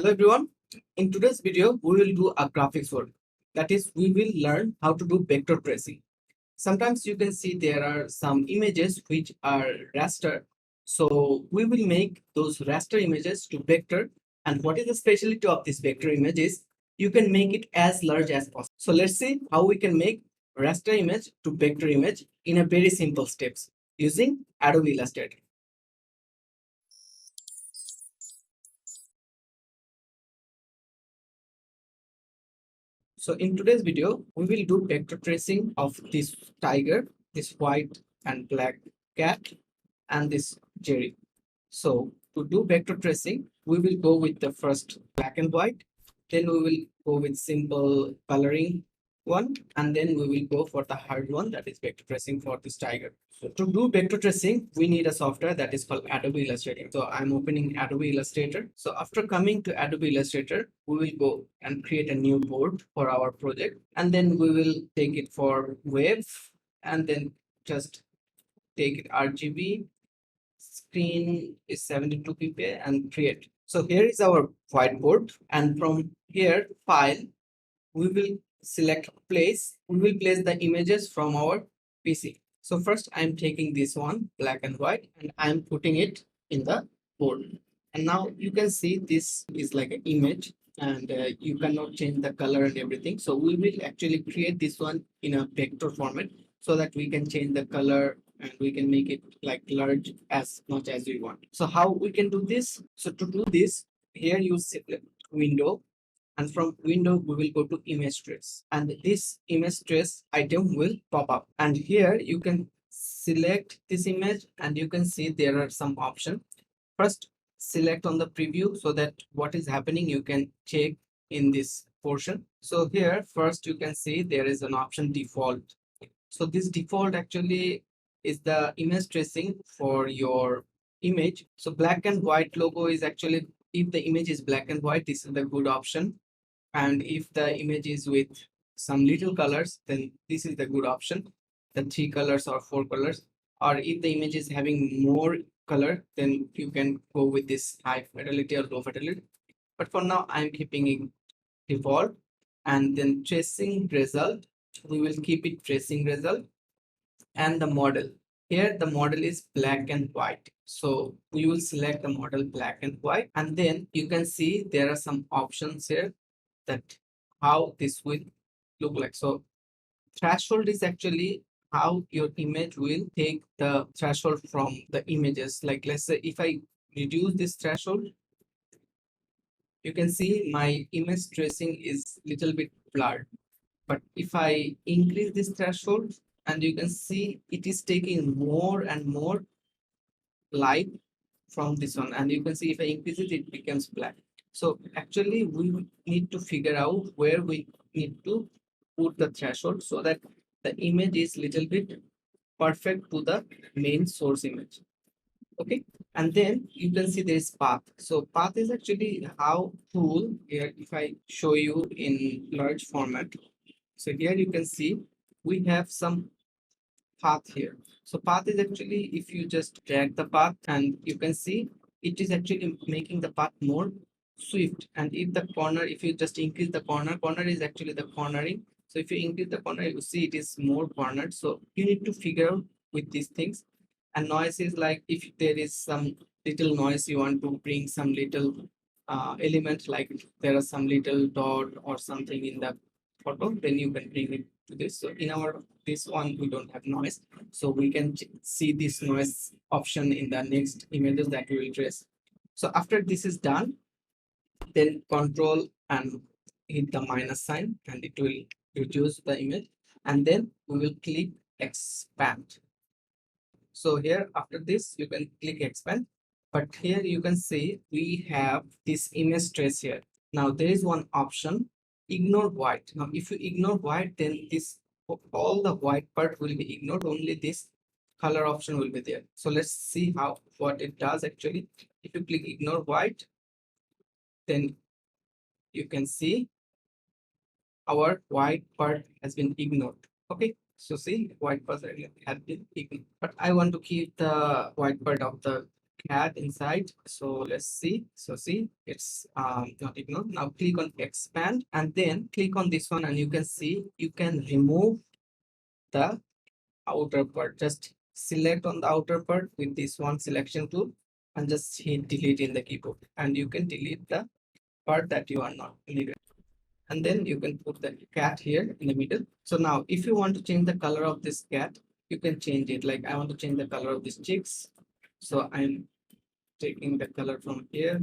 Hello everyone. In today's video, we will do a graphics work. That is, we will learn how to do vector tracing. Sometimes you can see there are some images which are raster. So we will make those raster images to vector. And what is the specialty of this vector images? You can make it as large as possible. So let's see how we can make raster image to vector image in a very simple steps using Adobe Illustrator. So in today's video, we will do vector tracing of this tiger, this white and black cat, and this Jerry. So to do vector tracing, we will go with the first black and white, then we will go with simple coloring one, and then we will go for the hard one, that is vector tracing for this tiger. So to do vector tracing, we need a software that is called Adobe Illustrator. So I'm opening Adobe Illustrator. So after coming to Adobe Illustrator, we will go and create a new board for our project, and then we will take it for wave, and then just take it RGB. Screen is 72 ppi and create. So here is our whiteboard, and from here file, we will select place. We will place the images from our PC. So first I'm taking this one black and white and I'm putting it in the board. And now you can see this is like an image, and you cannot change the color and everything. So we will actually create this one in a vector format so that we can change the color and we can make it like large as much as we want. So how we can do this? So to do this, here you select window, and from window we will go to image trace, and this image trace item will pop up, and here you can select this image and you can see there are some options. First, select on the preview so that what is happening you can check in this portion. So here first you can see there is an option default. So this default actually is the image tracing for your image. So black and white logo is actually, if the image is black and white, this is the good option, and if the image is with some little colors, then this is the good option, the 3 colors or 4 colors. Or if the image is having more color, then you can go with this high fidelity or low fidelity, but for now I'm keeping it default. And then tracing result, we will keep it tracing result. And the model, here the model is black and white, so we will select the model black and white, and then you can see there are some options here that how this will look like. So threshold is actually how your image will take the threshold from the images. Like let's say if I reduce this threshold, you can see my image tracing is little bit blurred. But if I increase this threshold, and you can see it is taking more and more light from this one, and you can see if I increase it, it becomes black. So actually we need to figure out where we need to put the threshold so that the image is little bit perfect to the main source image. Okay, and then you can see there is path. So path is actually how tool here. If I show you in large format, so here you can see we have some path here. So path is actually, if you just drag the path, and you can see it is actually making the path more swift. And if the corner, if you just increase the corner is actually the cornering. So if you increase the corner, you see it is more cornered. So you need to figure out with these things. And noise is like, if there is some little noise, you want to bring some little element, like there are some little dot or something in the photo, then you can bring it to this. So in our this one we don't have noise, so we can see this noise option in the next images that we will trace. So after this is done, then control and hit the minus sign, and it will reduce the image, and then we will click expand. So here after this you can click expand, but here you can see we have this image trace here. Now there is one option, ignore white. Now if you ignore white, then this all the white part will be ignored, only this color option will be there. So let's see how what it does actually. If you click ignore white, then you can see our white part has been ignored. Okay, so see white part has been ignored, but I want to keep the white part of the cat inside. So let's see. So see, it's not ignored. Now click on expand and then click on this one, and you can see you can remove the outer part. Just select on the outer part with this one selection tool and just hit delete in the keyboard, and you can delete the part that you are not needed. And then you can put the cat here in the middle. So now if you want to change the color of this cat, you can change it. Like I want to change the color of these chicks, so I'm taking the color from here,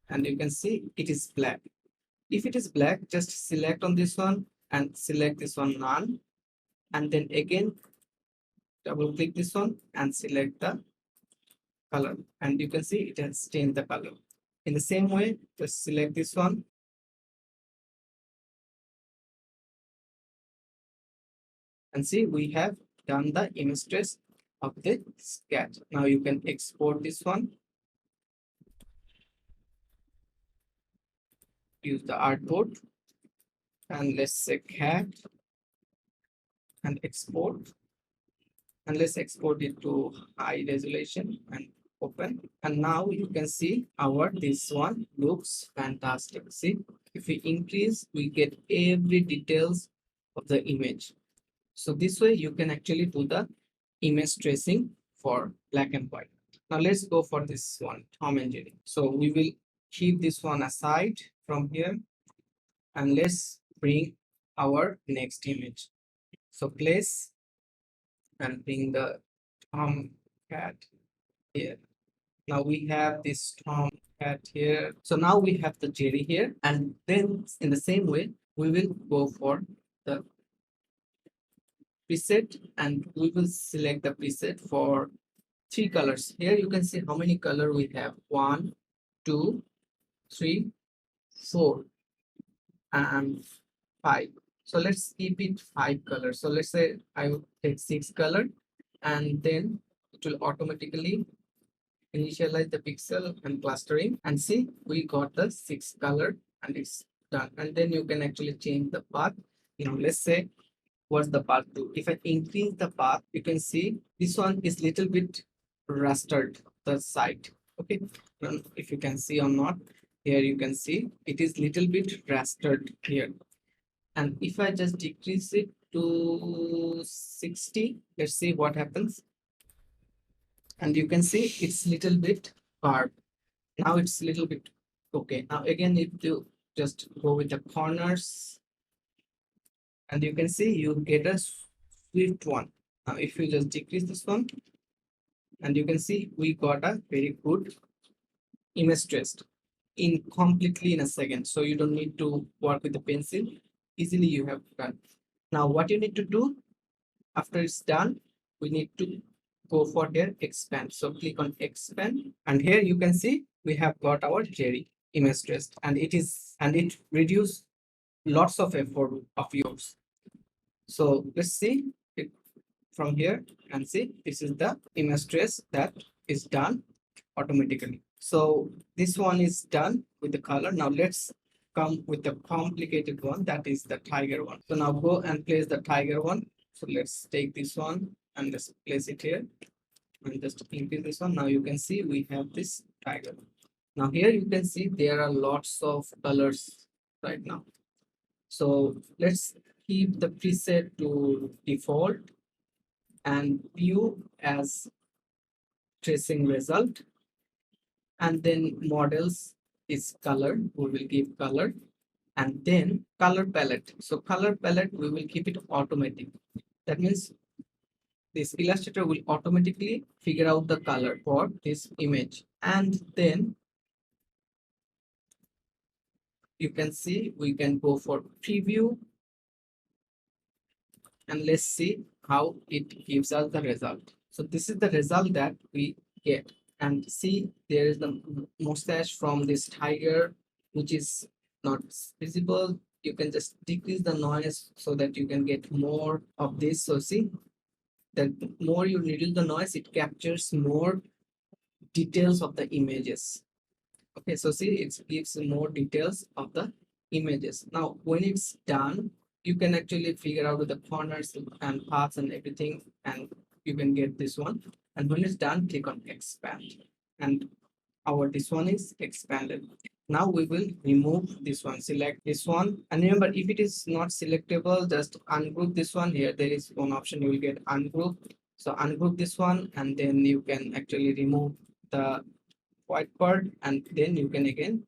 and you can see it is black. If it is black, just select on this one and select this one none, and then again double click this one and select the color, and you can see it has changed the color. In the same way, just select this one and see we have done the image trace of the cat. Now you can export this one, use the artboard, and let's say cat and export, and let's export it to high resolution and open. And now you can see our this one looks fantastic. See, if we increase, we get every details of the image. So this way you can actually do the image tracing for black and white. Now let's go for this one, Tom and Jerry. So we will keep this one aside from here, and let's bring our next image. So place and bring the Tom cat here. Now we have this Tom cat here. So now we have the Jerry here, and then in the same way, we will go for the preset, and we will select the preset for three colors. Here you can see how many color we have: 1, 2, 3, 4, and 5. So let's keep it 5 colors. So let's say I will take 6 color, and then it will automatically initialize the pixel and clustering, and see we got the 6 color and it's done. And then you can actually change the path. Now let's say what's the path to. If I increase the path, you can see this one is little bit rastered the side. Okay, if you can see or not, here you can see it is little bit rastered here. And if I just decrease it to 60, let's see what happens. And you can see it's little bit carved. Now it's little bit okay. Now again, if you just go with the corners, and you can see you get a swift one. Now if you just decrease this one, and you can see we got a very good image traced in completely in a second. So you don't need to work with the pencil, easily you have done. Now what you need to do after it's done, we need to go for their expand. So click on expand, and here you can see we have got our Jerry image traced, and it reduce lots of effort of yours. So let's see it from here, and see this is the image trace that is done automatically. So this one is done with the color. Now let's come with the complicated one, that is the tiger one. So now go and place the tiger one. So let's take this one and just place it here, and just increase this one. Now you can see we have this tiger. Now here you can see there are lots of colors right now. So let's keep the preset to default and view as tracing result, and then models is color, we will give color, and then color palette. So color palette we will keep it automatic. That means this Illustrator will automatically figure out the color for this image. And then you can see we can go for preview, and let's see how it gives us the result. So this is the result that we get, and see there is the mustache from this tiger which is not visible. You can just decrease the noise so that you can get more of this. So see that more you reduce the noise, it captures more details of the images. Okay, so see it gives more details of the images. Now when it's done, you can actually figure out the corners and paths and everything, and you can get this one. And when it's done, click on expand, and our this one is expanded. Now we will remove this one, select this one, and remember, if it is not selectable, just ungroup this one. Here there is one option, you will get ungroup. So ungroup this one, and then you can actually remove the white part, and then you can again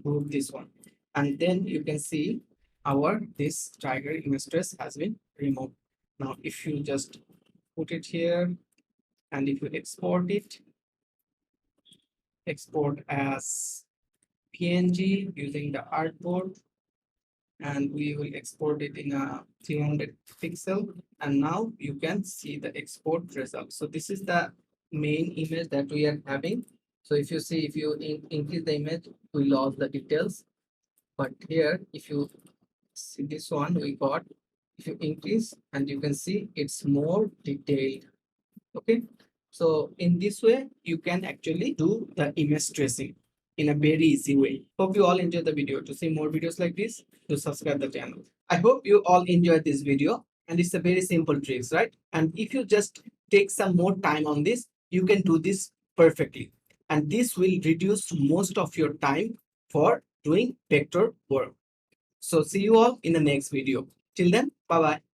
group this one, and then you can see our this tiger image trace has been removed. Now if you just put it here, and if you export as PNG using the artboard, and we will export it in a 300 pixel, and now you can see the export result. So this is the main image that we are having. So if you see, if you increase the image, we lost the details, but here if you see this one we got, if you increase, and you can see it's more detailed. Okay, so in this way you can actually do the image tracing in a very easy way. Hope you all enjoyed the video. To see more videos like this, to subscribe the channel. I hope you all enjoyed this video, and it's a very simple tricks, right? And if you just take some more time on this, you can do this perfectly, and this will reduce most of your time for doing vector work. So see you all in the next video. Till then, bye bye.